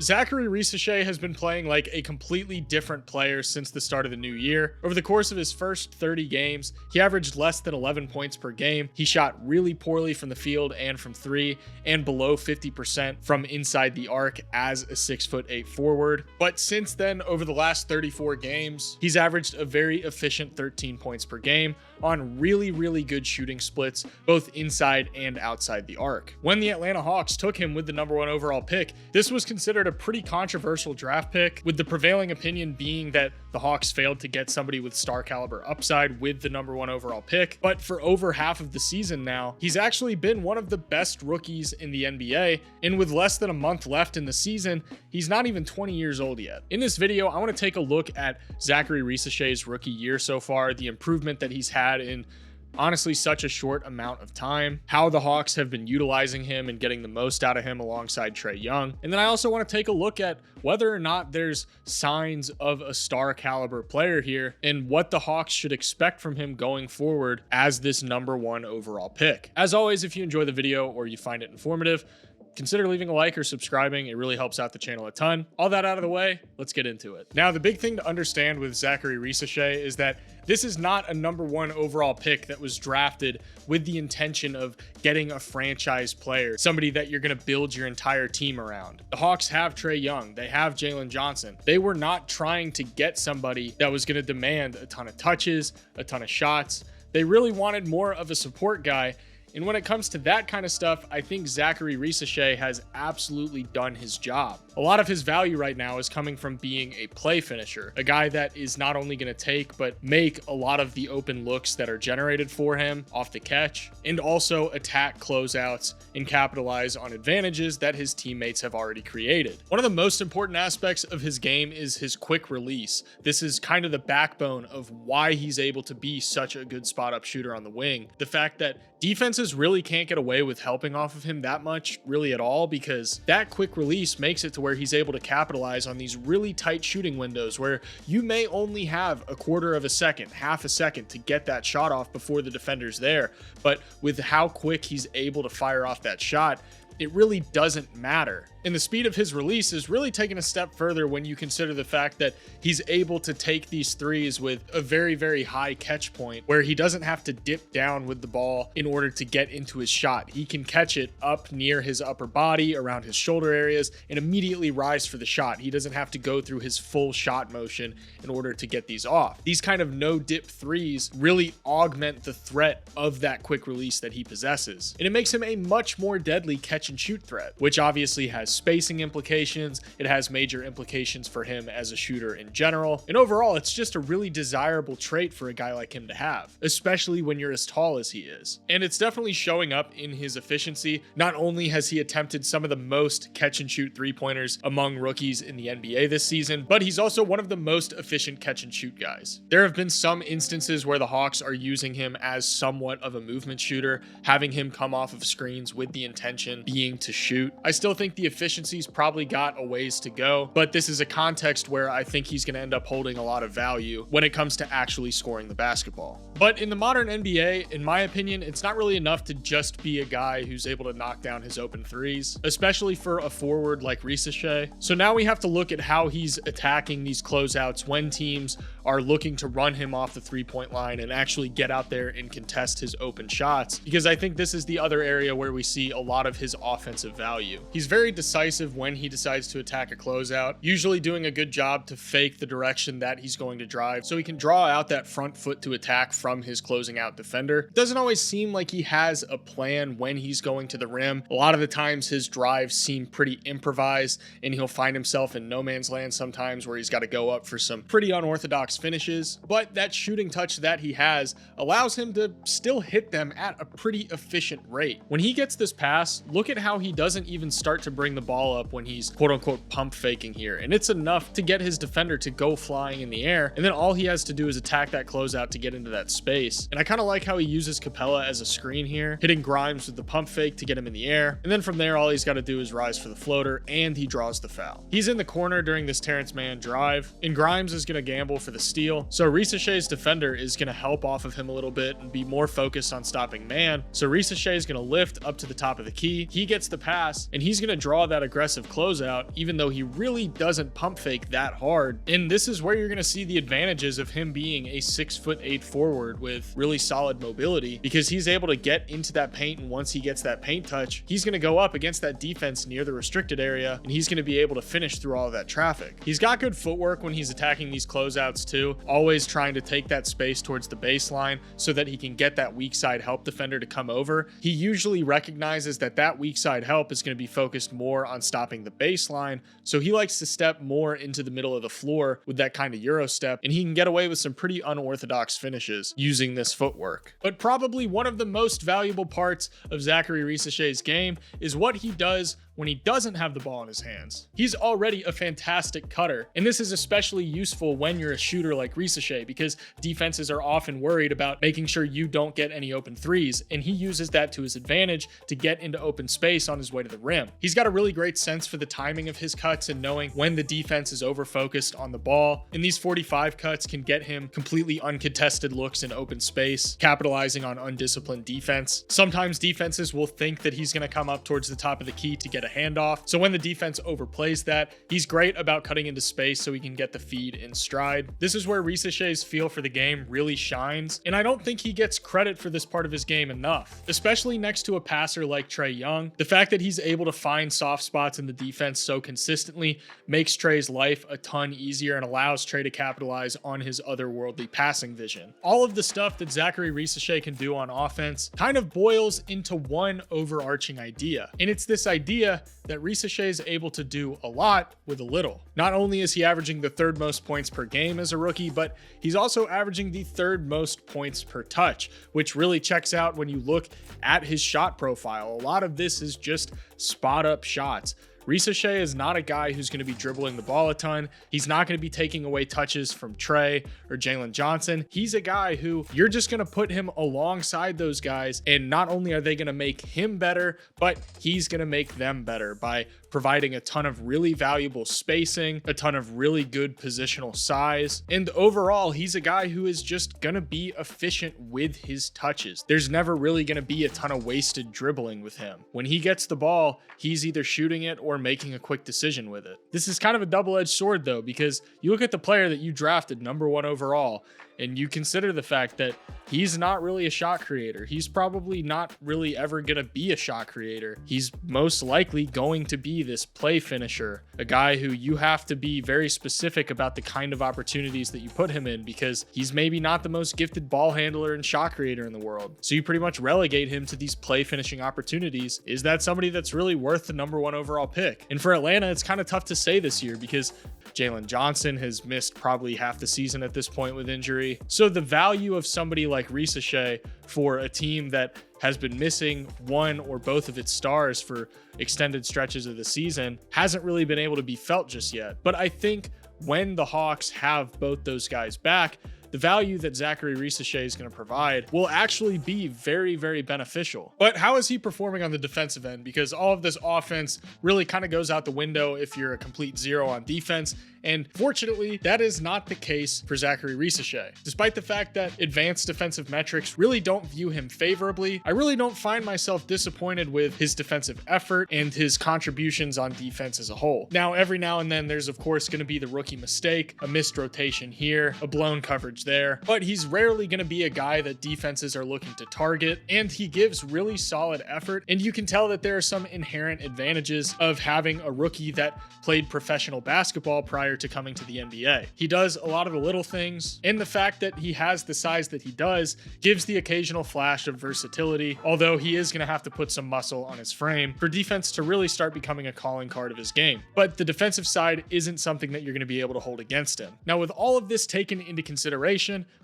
Zaccharie Risacher has been playing like a completely different player since the start of the new year. Over the course of his first 30 games, he averaged less than 11 points per game. He shot really poorly from the field and from three, and below 50% from inside the arc as a 6'8" forward. But since then, over the last 34 games, he's averaged a very efficient 13 points per game on really good shooting splits, both inside and outside the arc. When the Atlanta Hawks took him with the #1 overall pick, this was considered a pretty controversial draft pick, with the prevailing opinion being that the Hawks failed to get somebody with star caliber upside with the #1 overall pick. But for over half of the season now, he's actually been one of the best rookies in the NBA, and with less than a month left in the season, he's not even 20 years old yet. In this video, I want to take a look at Zaccharie Risacher's rookie year so far, the improvement that he's had in honestly such a short amount of time, how the Hawks have been utilizing him and getting the most out of him alongside Trae Young. And then I also want to take a look at whether or not there's signs of a star caliber player here and what the Hawks should expect from him going forward as this #1 overall pick. As always, if you enjoy the video or you find it informative, consider leaving a like or subscribing. It really helps out the channel a ton. All that out of the way, let's get into it. Now, the big thing to understand with Zaccharie Risacher is that this is not a #1 overall pick that was drafted with the intention of getting a franchise player, somebody that you're going to build your entire team around. The Hawks have Trae Young. They have Jalen Johnson. They were not trying to get somebody that was going to demand a ton of touches, a ton of shots. They really wanted more of a support guy. And when it comes to that kind of stuff, I think Zaccharie Risacher has absolutely done his job. A lot of his value right now is coming from being a play finisher, a guy that is not only going to take, but make a lot of the open looks that are generated for him off the catch, and also attack closeouts and capitalize on advantages that his teammates have already created. One of the most important aspects of his game is his quick release. This is kind of the backbone of why he's able to be such a good spot up shooter on the wing. The fact that defenses really can't get away with helping off of him that much, really at all, because that quick release makes it to where he's able to capitalize on these really tight shooting windows where you may only have a quarter of a second, half a second to get that shot off before the defender's there. But with how quick he's able to fire off that shot, it really doesn't matter. And the speed of his release is really taken a step further when you consider the fact that he's able to take these threes with a very high catch point where he doesn't have to dip down with the ball in order to get into his shot. He can catch it up near his upper body, around his shoulder areas, and immediately rise for the shot. He doesn't have to go through his full shot motion in order to get these off. These kind of no dip threes really augment the threat of that quick release that he possesses. And it makes him a much more deadly catch and shoot threat, which obviously has spacing implications. It has major implications for him as a shooter in general. And overall, it's just a really desirable trait for a guy like him to have, especially when you're as tall as he is. And it's definitely showing up in his efficiency. Not only has he attempted some of the most catch and shoot three-pointers among rookies in the NBA this season, but he's also one of the most efficient catch and shoot guys. There have been some instances where the Hawks are using him as somewhat of a movement shooter, having him come off of screens with the intention being to shoot. I still think the efficiency's probably got a ways to go, but this is a context where I think he's going to end up holding a lot of value when it comes to actually scoring the basketball. But in the modern NBA, in my opinion, it's not really enough to just be a guy who's able to knock down his open threes, especially for a forward like Risacher. So now we have to look at how he's attacking these closeouts when teams are looking to run him off the three-point line and actually get out there and contest his open shots, because I think this is the other area where we see a lot of his offensive value. He's very decisive when he decides to attack a closeout, usually doing a good job to fake the direction that he's going to drive so he can draw out that front foot to attack from his closing out defender. It doesn't always seem like he has a plan when he's going to the rim. A lot of the times his drives seem pretty improvised, and he'll find himself in no man's land sometimes where he's got to go up for some pretty unorthodox finishes. But that shooting touch that he has allows him to still hit them at a pretty efficient rate. When he gets this pass, look at how he doesn't even start to bring the ball up when he's quote unquote pump faking here. And it's enough to get his defender to go flying in the air. And then all he has to do is attack that closeout to get into that space. And I kind of like how he uses Capella as a screen here, hitting Grimes with the pump fake to get him in the air. And then from there, all he's got to do is rise for the floater, and he draws the foul. He's in the corner during this Terrence Mann drive, and Grimes is going to gamble for the steal. So Risacher's defender is going to help off of him a little bit and be more focused on stopping Mann. So Risacher is going to lift up to the top of the key. He gets the pass, and he's going to draw that aggressive closeout, even though he really doesn't pump fake that hard. And this is where you're going to see the advantages of him being a 6'8" forward with really solid mobility, because he's able to get into that paint, and once he gets that paint touch, he's going to go up against that defense near the restricted area, and he's going to be able to finish through all of that traffic. He's got good footwork when he's attacking these closeouts too, always trying to take that space towards the baseline so that he can get that weak side help defender to come over. He usually recognizes that that weak side help is going to be focused more on stopping the baseline, so he likes to step more into the middle of the floor with that kind of Euro step, and he can get away with some pretty unorthodox finishes using this footwork. But probably one of the most valuable parts of Zaccharie Risacher's game is what he does when he doesn't have the ball in his hands. He's already a fantastic cutter, and this is especially useful when you're a shooter like Risacher, because defenses are often worried about making sure you don't get any open threes, and he uses that to his advantage to get into open space on his way to the rim. He's got a really great sense for the timing of his cuts and knowing when the defense is over-focused on the ball, and these 45 cuts can get him completely uncontested looks in open space, capitalizing on undisciplined defense. Sometimes defenses will think that he's going to come up towards the top of the key to get a handoff, so when the defense overplays that, he's great about cutting into space so he can get the feed in stride. This is where Risacher's feel for the game really shines, and I don't think he gets credit for this part of his game enough, especially next to a passer like Trae Young. The fact that he's able to find soft spots in the defense so consistently makes Trae's life a ton easier and allows Trae to capitalize on his otherworldly passing vision. All of the stuff that Zaccharie Risacher can do on offense kind of boils into one overarching idea, and it's this idea that Risacher is able to do a lot with a little. Not only is he averaging the third most points per game as a rookie, but he's also averaging the third most points per touch, which really checks out when you look at his shot profile. A lot of this is just spot up shots. Risacher is not a guy who's going to be dribbling the ball a ton. He's not going to be taking away touches from Trae or Jalen Johnson. He's a guy who you're just going to put him alongside those guys, and not only are they going to make him better, but he's going to make them better by providing a ton of really valuable spacing, a ton of really good positional size, and overall, he's a guy who is just going to be efficient with his touches. There's never really going to be a ton of wasted dribbling with him. When he gets the ball, he's either shooting it or making a quick decision with it. This is kind of a double-edged sword though, because you look at the player that you drafted #1 overall, and you consider the fact that he's not really a shot creator. He's probably not really ever going to be a shot creator. He's most likely going to be this play finisher, a guy who you have to be very specific about the kind of opportunities that you put him in, because he's maybe not the most gifted ball handler and shot creator in the world. So you pretty much relegate him to these play finishing opportunities. Is that somebody that's really worth the #1 overall pick? And for Atlanta, it's kind of tough to say this year because Jalen Johnson has missed probably half the season at this point with injury. So the value of somebody like Risacher for a team that has been missing one or both of its stars for extended stretches of the season hasn't really been able to be felt just yet. But I think when the Hawks have both those guys back, the value that Zaccharie Risacher is going to provide will actually be very, very beneficial. But how is he performing on the defensive end? Because all of this offense really kind of goes out the window if you're a complete zero on defense. And fortunately, that is not the case for Zaccharie Risacher. Despite the fact that advanced defensive metrics really don't view him favorably, I really don't find myself disappointed with his defensive effort and his contributions on defense as a whole. Now, every now and then, there's of course going to be the rookie mistake, a missed rotation here, a blown coverage there, but he's rarely going to be a guy that defenses are looking to target, and he gives really solid effort, and you can tell that there are some inherent advantages of having a rookie that played professional basketball prior to coming to the NBA. He does a lot of the little things, and the fact that he has the size that he does gives the occasional flash of versatility, although he is going to have to put some muscle on his frame for defense to really start becoming a calling card of his game. But the defensive side isn't something that you're going to be able to hold against him. Now, with all of this taken into consideration,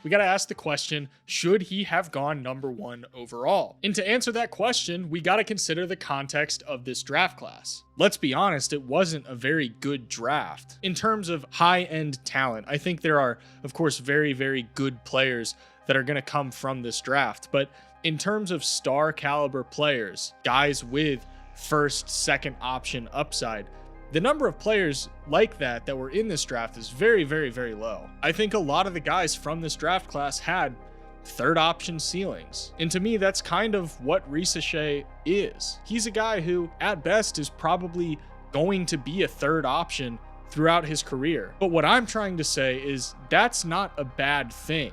we got to ask the question, should he have gone #1 overall? And to answer that question, we got to consider the context of this draft class. Let's be honest, it wasn't a very good draft. In terms of high-end talent, I think there are, of course, very, very good players that are going to come from this draft. But in terms of star caliber players, guys with first, second option upside, the number of players like that were in this draft is very, very, very low. I think a lot of the guys from this draft class had third option ceilings. And to me, that's kind of what Risacher is. He's a guy who, at best, is probably going to be a third option throughout his career. But what I'm trying to say is that's not a bad thing.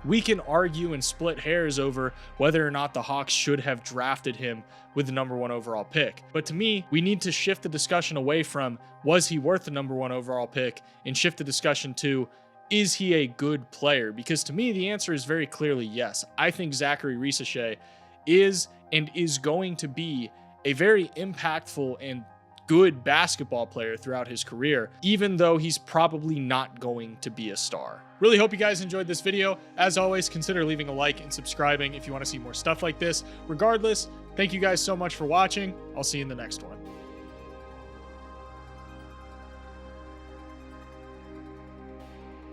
We can argue and split hairs over whether or not the Hawks should have drafted him with the #1 overall pick. But to me, we need to shift the discussion away from, was he worth the #1 overall pick, and shift the discussion to, is he a good player? Because to me, the answer is very clearly yes. I think Zaccharie Risacher is and is going to be a very impactful and good basketball player throughout his career, even though he's probably not going to be a star. Really hope you guys enjoyed this video. As always, consider leaving a like and subscribing if you want to see more stuff like this. Regardless, thank you guys so much for watching. I'll see you in the next one.